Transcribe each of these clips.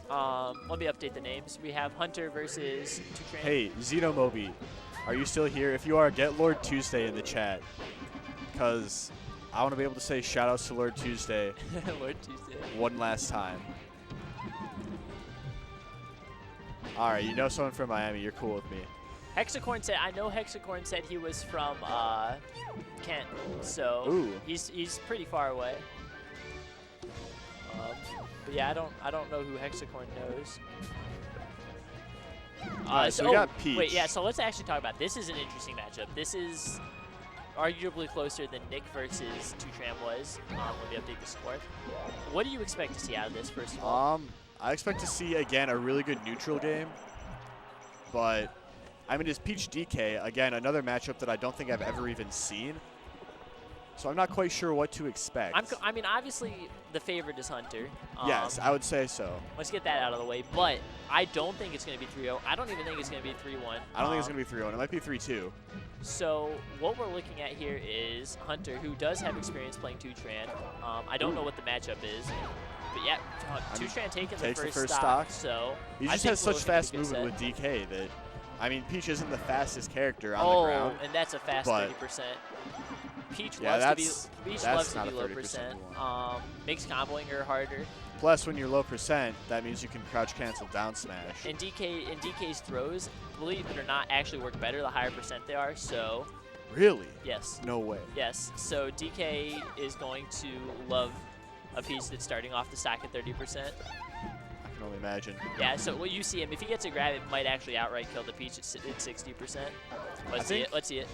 Let me update the names. We have Hunter versus TwoTran. Hey, Xenomobi, are you still here? If you are, get Lord Tuesday in the chat, because I want to be able to say shout-outs to Lord Tuesday Lord Tuesday. one last time. All right, you know someone from Miami. You're cool with me. Hexacorn said, I know Hexacorn said he was from Kent, so Ooh. he's pretty far away. But yeah, I don't know who Hexacorn knows. So we got Peach. Wait, yeah. So let's actually talk about this. Is an interesting matchup. This is arguably closer than Nick versus TwoTran was. Let me update the score. What do you expect to see out of this, first of all? I expect to see again a really good neutral game, but I mean, it's Peach DK again, another matchup that I don't think I've ever even seen. So I'm not quite sure what to expect. I mean, obviously the favorite is Hunter. Yes, I would say so. Let's get that out of the way. But I don't think it's going to be 3-0. I don't even think it's going to be 3-1. I don't think it's going to be 3-1. It might be 3-2. So what we're looking at here is Hunter, who does have experience playing TwoTran. I don't know what the matchup is. But yeah, TwoTran taking the first stock. So he just has such fast movement with DK that, I mean, Peach isn't the fastest character on the ground. And that's a fast 30%. Peach loves to be low percent. Makes comboing her harder. Plus, when you're low percent, that means you can crouch cancel down smash. And DK's throws, believe it or not, actually work better the higher percent they are. So. Really? Yes. No way. Yes. So DK is going to love a piece that's starting off the stock at 30%. I can only imagine. Yeah. So what you see him, if he gets a grab, it might actually outright kill the Peach at 60%. Let's see it. Let's see it.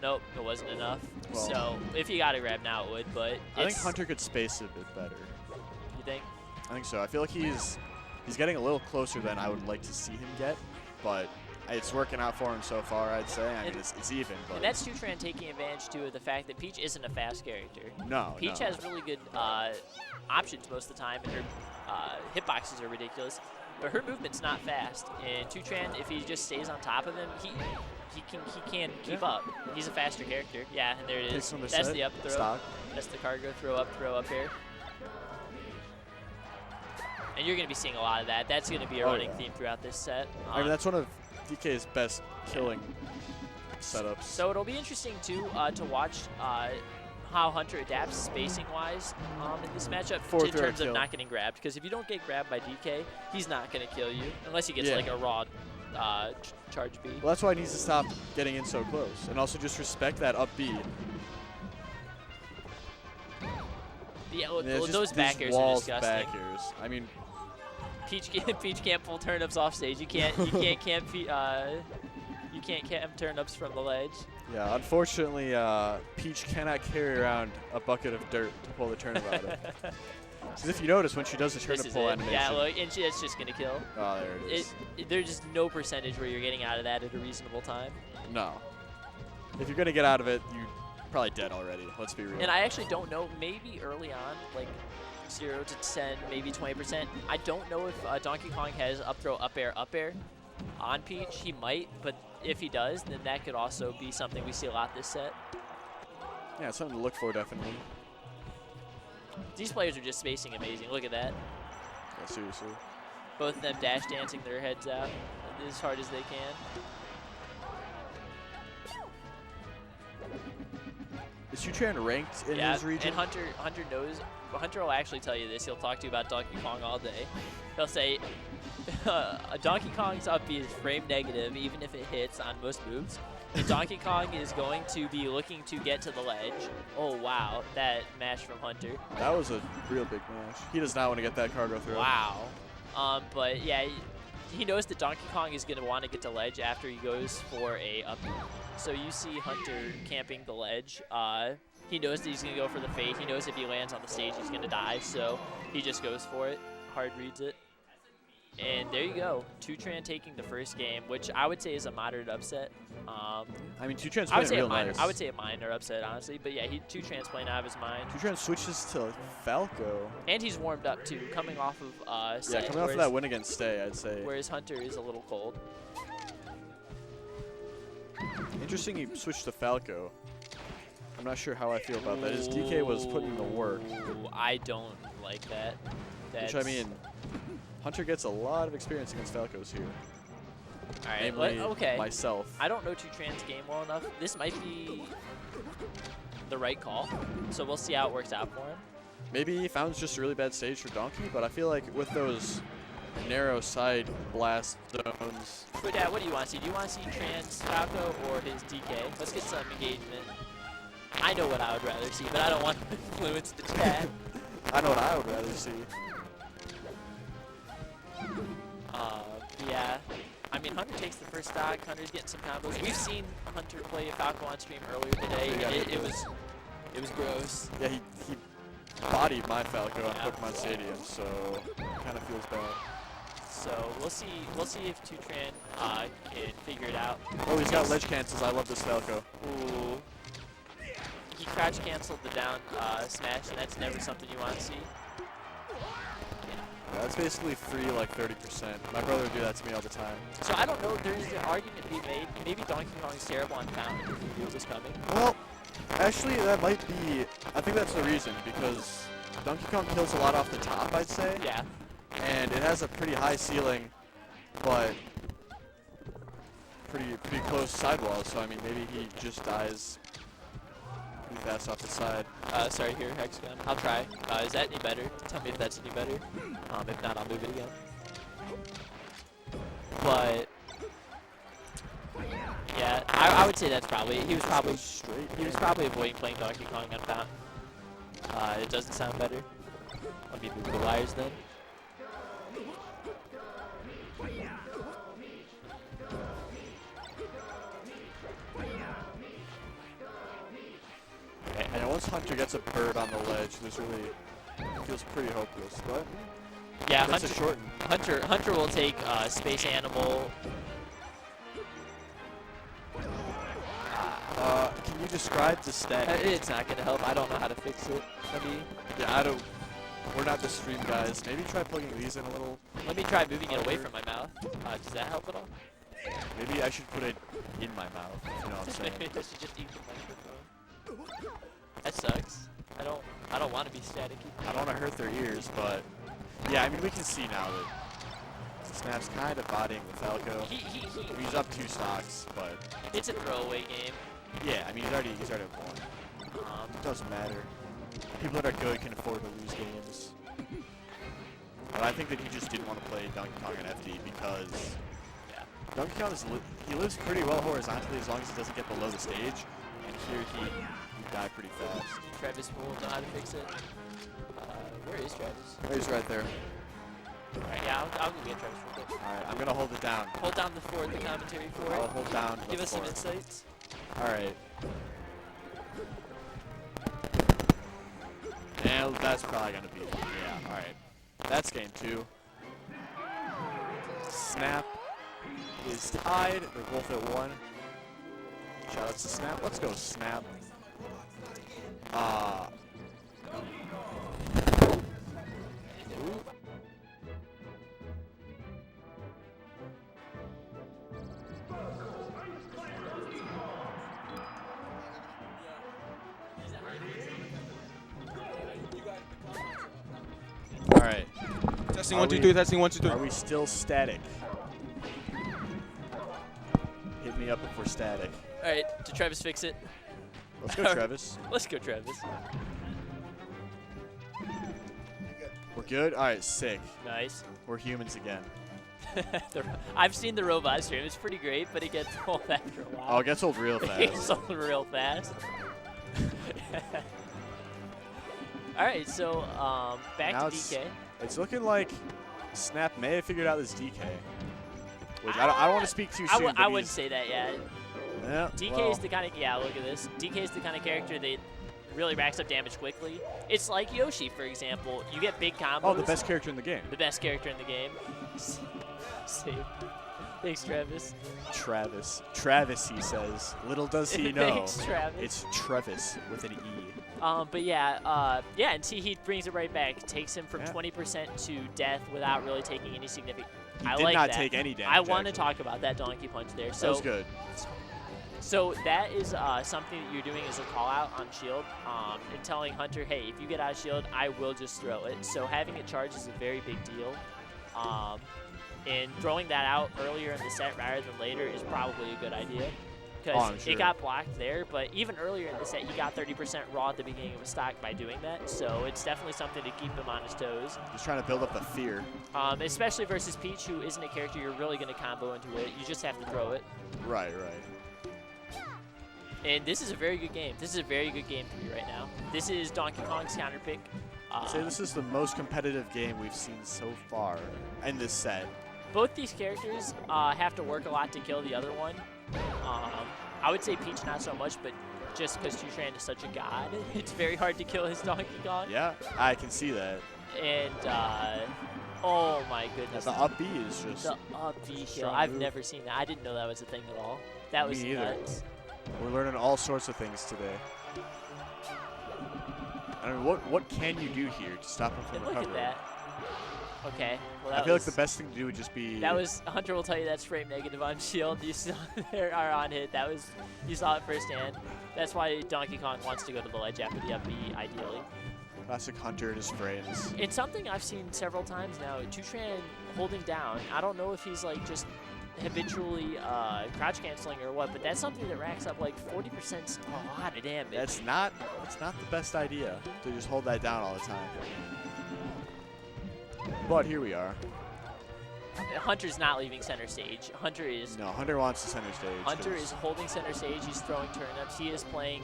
Nope, it wasn't enough. Well, so if he got a grab now, it would. But I think Hunter could space it a bit better. You think? I think so. I feel like he's getting a little closer than I would like to see him get, but it's working out for him so far, I'd say. I mean, it's even. But and that's TwoTran taking advantage, too, of the fact that Peach isn't a fast character. No, Peach has really good options most of the time, and her hitboxes are ridiculous. But her movement's not fast. And TwoTran, if he just stays on top of him, he can keep up. He's a faster character. Yeah, and there it is. That's the up throw. Stock. That's the cargo throw up here. And you're going to be seeing a lot of that. That's going to be a running theme throughout this set. I mean, that's one of DK's best killing setups. So it'll be interesting, too, to watch how Hunter adapts spacing-wise in this matchup in terms of not getting grabbed. Because if you don't get grabbed by DK, he's not going to kill you unless he gets like a raw charge B. Well, that's why he needs to stop getting in so close, and also just respect that up B. Yeah, those backers are disgusting. Backers. I mean, Peach can't pull turnips off stage. You can't camp turnips from the ledge. Yeah, unfortunately, Peach cannot carry around a bucket of dirt to pull the turnip out of. Because if you notice, when she does the turnip pull animation. Yeah, look, and it's just going to kill. Oh, there it is. There's just no percentage where you're getting out of that at a reasonable time. No. If you're going to get out of it, you're probably dead already. Let's be real. And I actually don't know. Maybe early on, like 0 to 10, maybe 20%. I don't know if Donkey Kong has up throw, up air on Peach. He might, but if he does, then that could also be something we see a lot this set. Yeah, it's something to look for, definitely. These players are just spacing amazing. Look at that. Yeah, seriously. Both of them dash dancing their heads out as hard as they can. Is TwoTran ranked in his region? And Hunter knows. Hunter will actually tell you this. He'll talk to you about Donkey Kong all day. He'll say, Donkey Kong's up B is frame negative, even if it hits on most moves. And Donkey Kong is going to be looking to get to the ledge. Oh, wow. That mash from Hunter. That was a real big mash. He does not want to get that cargo through. Wow. But, yeah, he knows that Donkey Kong is going to want to get to ledge after he goes for a up. So you see Hunter camping the ledge. He knows that he's going to go for the fade. He knows if he lands on the stage, he's going to die. So he just goes for it. Hard reads it. And there you go. TwoTran taking the first game, which I would say is a moderate upset. I mean, TwoTran's playing real nice. I would say a minor upset, honestly. But yeah, TwoTran's playing out of his mind. TwoTran switches to Falco. And he's warmed up, too, coming off of set. Yeah, coming off of that win against Stay, I'd say. Whereas Hunter is a little cold. Interesting he switched to Falco. I'm not sure how I feel about that. His DK was putting in the work. Ooh, I don't like that. Which, I mean, Hunter gets a lot of experience against Falcos here. All right, Namely okay. myself. I don't know TwoTran's game well enough. This might be the right call, so we'll see how it works out for him. Maybe he found just a really bad stage for Donkey, but I feel like with those narrow side blast zones. But Dad, what do you want to see? Do you want to see Tran's Falco or his DK? Let's get some engagement. I know what I would rather see, but I don't want to influence the chat. I know what I would rather see. Yeah. I mean, Hunter takes the first stock. Hunter's getting some combos. We've seen Hunter play Falco on stream earlier today, and it was gross. Yeah, he bodied my Falco on Pokemon Stadium, so kind of feels bad. So we'll see if TwoTran can figure it out. Oh, he's got ledge cancels. I love this Falco. Ooh. He crouch canceled the down smash, and that's never something you want to see. Yeah, that's basically free like 30%. My brother would do that to me all the time. So I don't know. There's an argument to be made. Maybe Donkey Kong is terrible on Fountain if he knew it was coming. Well, actually, that might be. I think that's the reason because Donkey Kong kills a lot off the top, I'd say. Yeah. And it has a pretty high ceiling, but pretty close sidewalls. So I mean, maybe he just dies pretty fast off the side. Sorry, here, Hexagon. I'll try. Is that any better? Tell me if that's any better. If not, I'll move it again. But yeah, I would say that's probably he was probably avoiding playing Donkey Kong on Fountain. It doesn't sound better. Let me move the wires then. And once Hunter gets a bird on the ledge, this really feels pretty hopeless. But yeah, Hunter will take Space Animal. Can you describe the stat? It's not gonna help. I don't know how to fix it. Yeah, we're not the stream guys. Maybe try plugging these in a little. Let me try moving it away from my mouth. Does that help at all? Maybe I should put it in my mouth. You know what I'm saying? Maybe I should just eat the microphone. That sucks. I don't want to be staticky. I don't want to hurt their ears, but yeah, I mean we can see now that Snap's kind of bodying the Falco. He's up 2 stocks, but it's a throwaway game. Yeah, I mean he's already won. It doesn't matter. People that are good can afford to lose games. But I think that he just didn't want to play Donkey Kong and FD because Donkey Kong he lives pretty well horizontally as long as he doesn't get below the stage. And here he died pretty fast. Travis will know how to fix it. Where is Travis? Oh, he's right there. Alright, yeah, I'll go get Travis real quick. Alright, I'm gonna hold it down. Hold down the fort, the commentary fort. I'll hold down the Give us fort. some insights. Alright. And that's probably gonna be it. Yeah, alright. That's game 2. Snap is tied. They're both at 1. Shout out to Snap. Let's go, Snap. All right. Testing 1 2 3. Testing 1 2 3. Are we still static? Hit me up if we're static. All right, did Travis fix it? Let's go, Travis. Let's go, Travis. We're good? All right, sick. Nice. We're humans again. I've seen the robot stream. It's pretty great, but it gets old after a while. Oh, it gets old real fast. It gets old real fast. All right, so back now to DK. It's looking like Snap may have figured out this DK. Which I don't want to speak too soon. I wouldn't say that yet. Yeah, DK is the kind of look at this. DK is the kind of character that really racks up damage quickly. It's like Yoshi, for example. You get big combos. Oh, the best character in the game. The best character in the game. Save. Thanks, Travis. Travis, he says. Little does he know. Thanks, Travis. It's Travis with an E. But yeah, and see, he brings it right back. Takes him from 20% to death without really taking any significant. He did not take any damage. I want to talk about that donkey punch there. So that was good. So that is something that you're doing as a call out on shield, and telling Hunter, hey, if you get out of shield, I will just throw it. So having it charged is a very big deal. And throwing that out earlier in the set rather than later is probably a good idea. I'm Because sure. it got blocked there, but even earlier in the set, he got 30% raw at the beginning of his stock by doing that. So it's definitely something to keep him on his toes. Just trying to build up the fear. Especially versus Peach, who isn't a character you're really going to combo into it. You just have to throw it. Right. And this is a very good game. This is a very good game for you right now. This is Donkey Kong's counter pick. I'd say this is the most competitive game we've seen so far in this set. Both these characters have to work a lot to kill the other one. I would say Peach not so much, but just because TwoTran is such a god, it's very hard to kill his Donkey Kong. Yeah, I can see that. And, oh my goodness. The up B is just The up B kill. strong I've move. never seen that. I didn't know that was a thing at all. That was Me either. nuts. We're learning all sorts of things today. I mean, what can you do here to stop him from And look recovering? at that. Okay. Well, that I feel like was, the best thing to do would just be. That was, Hunter will tell you that's frame negative on shield. You saw there are on hit. That was, you saw it firsthand. That's why Donkey Kong wants to go to the ledge after the up B, ideally. Classic Hunter and his frames. It's something I've seen several times now. TwoTran holding down. I don't know if he's like just habitually crouch canceling or what, but that's something that racks up like 40% a lot of damage. That's not the best idea to just hold that down all the time. But here we are. Hunter's not leaving center stage. Hunter is No, Hunter wants the center stage. Hunter 'cause is holding center stage. He's throwing turnips. He is playing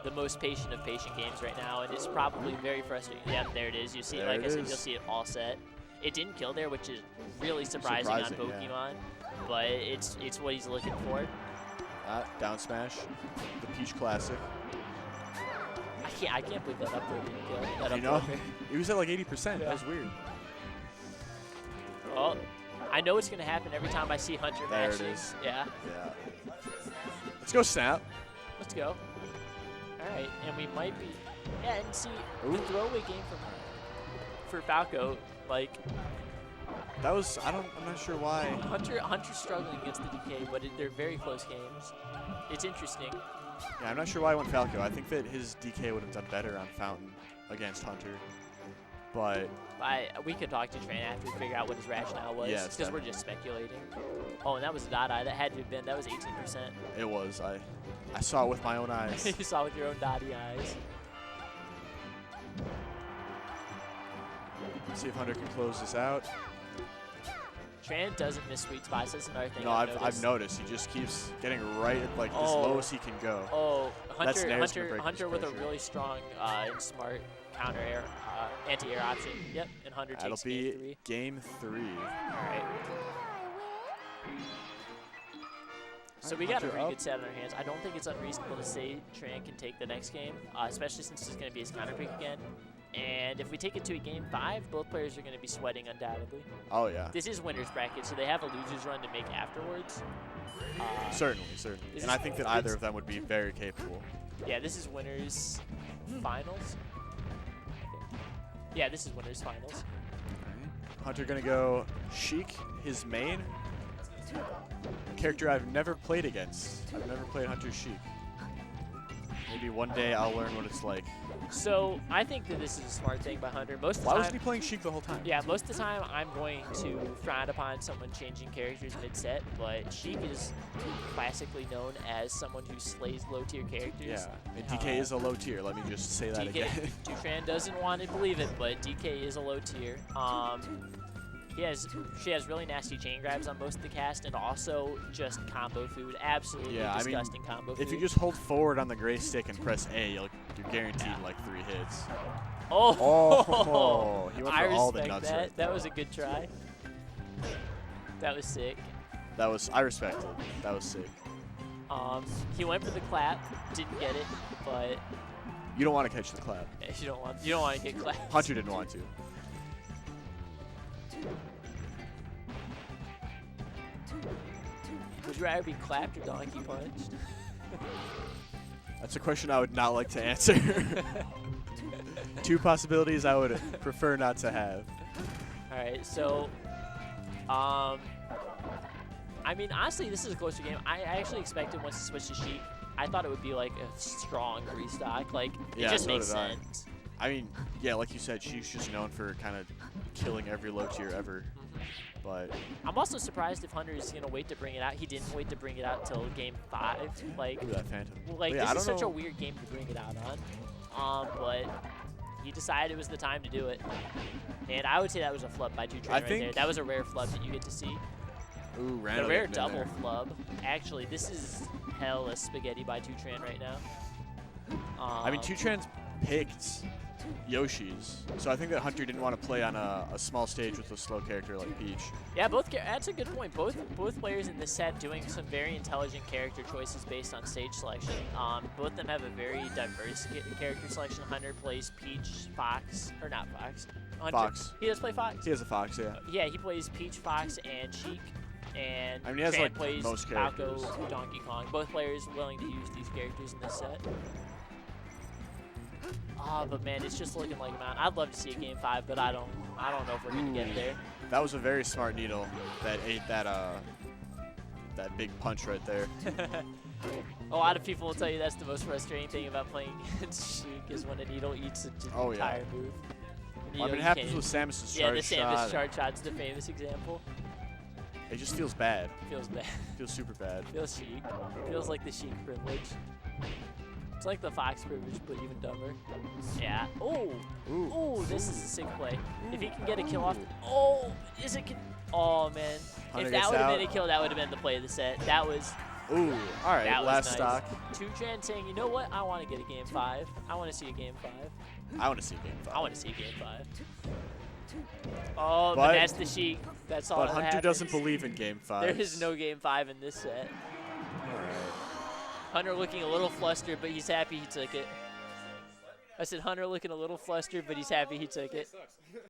the most patient of patient games right now, and it's probably very frustrating. Yep, there it is. You see, There like it I said, is. you'll see it all set. It didn't kill there, which is really surprising on Surprising, yeah. Pokemon, but it's what he's looking for. down smash, the Peach classic. I can't believe that up throw didn't kill. That You up know, throw. he was at like 80%. Yeah. That was weird. Well, I know it's gonna happen every time I see Hunter There it mashing. is. Yeah. Yeah. Let's go Snap. Let's go. All right, and we might be. Yeah, and see Ooh. the throwaway game for Falco, like That was I'm not sure why. Hunter's struggling against the DK, but they're very close games. It's interesting. Yeah, I'm not sure why I went Falco. I think that his DK would have done better on Fountain against Hunter. But We could talk to Tran after to figure out what his rationale was, Yes, because we're just speculating. Oh, and that was a dot eye. That had to have been. That was 18%. it was. I saw it with my own eyes. You saw with your own dotty eyes. See if Hunter can close this out. Tran doesn't miss sweet spots. That's another thing. No, I've I've noticed. He just keeps getting right at like as Oh. low as he can go. Oh, That snare's gonna break Hunter his with a pressure. really strong and smart counter air, anti-air option. Yep, and Hunter That'll takes game be three. game 3. All right. So we got a Hunter pretty up. good set on our hands. I don't think it's unreasonable to say Tran can take the next game, especially since it's going to be his counter pick again. And if we take it to a game 5, both players are going to be sweating undoubtedly. Oh yeah. This is winner's bracket, so they have a loser's run to make afterwards. Certainly. This And I is- think that either of them would be very capable. Yeah, this is winners finals. Yeah, this is winners finals. Hunter gonna go Sheik, his main. Character I've never played against. I've never played Hunter Sheik. Maybe one day I'll learn what it's like. So I think that this is a smart thing by Hunter. Most of the Why time, wasn't he playing Sheik the whole time? yeah, most of the time I'm going to frown upon someone changing characters mid-set, but Sheik is classically known as someone who slays low-tier characters. Yeah. And DK is a low tier. Let me just say that DK, again. TwoTran doesn't want to believe it, but DK is a low tier. She has really nasty chain grabs on most of the cast, and also just combo food. Absolutely Yeah, I mean, disgusting combo food. If you just hold forward on the gray stick and press A, you're guaranteed like 3 hits. Oh, He went I for all the respect nuts that. right That there. was a good try. That was sick. I respect it. That was sick. He went for the clap, didn't get it, but You don't want to catch the clap. you don't want to get clapped. Hunter didn't want to. Would you rather be clapped or donkey punched? That's a question I would not like to answer. 2 possibilities I would prefer not to have. All right, so, I mean, honestly, this is a closer game. I actually expected once to switch to Sheik, I thought it would be like a strong restock. Like, it Yeah, just so makes did I. sense. I mean, yeah, like you said, she's just known for kind of killing every low tier ever. But I'm also surprised if Hunter is going to wait to bring it out. He didn't wait to bring it out till game 5. Like, ooh, that Phantom. like yeah, this is such a weird game to bring it out on. But he decided it was the time to do it. And I would say that was a flub by TwoTran right there. That was a rare flub that you get to see. Ooh, A rare double flub. Actually, this is hella spaghetti by TwoTran right now. I mean, TwoTran's picked Yoshi's, so I think that Hunter didn't want to play on a small stage with a slow character like Peach. Yeah, that's a good point. Both players in this set doing some very intelligent character choices based on stage selection. Both of them have a very diverse character selection. Hunter plays Peach, Fox, or not Fox. Hunter, Fox. He does play Fox? He has a Fox, yeah. Yeah, he plays Peach, Fox, and Sheik. And I mean, he has, Tran like, plays most Falco, characters. Donkey Kong. Both players willing to use these characters in this set. But man, it's just looking like a mountain. I'd love to see a game 5, but I don't know if we're gonna get there. That was a very smart needle that ate that big punch right there. A lot of people will tell you that's the most frustrating thing about playing against Sheik is when a needle eats an entire move. Well, I mean, it happens with Samus's charge shot. Yeah, the Samus charge shot's the famous example. It just feels bad. Feels bad. Feels super bad. Feels Sheik. Feels like the Sheik privilege. It's like the Fox privilege, but even dumber. Yeah. Oh. Ooh, this is a sick play. If he can get a kill off. Oh, is it? Oh man. Hunter If that would have out. been a kill, that would have been the play of the set. That was. Ooh. All right. That Last was nice. stock. TwoTran saying, you know what? I want to get a game 5. I want to see a game 5. I want to see game 5. I want to see a game 5. Oh, But that's the Sheik. That's all. But that Hunter happens. doesn't believe in game 5. There is no game 5 in this set. All right. Hunter looking a little flustered, but he's happy he took it. I said Hunter looking a little flustered, but he's happy he took it.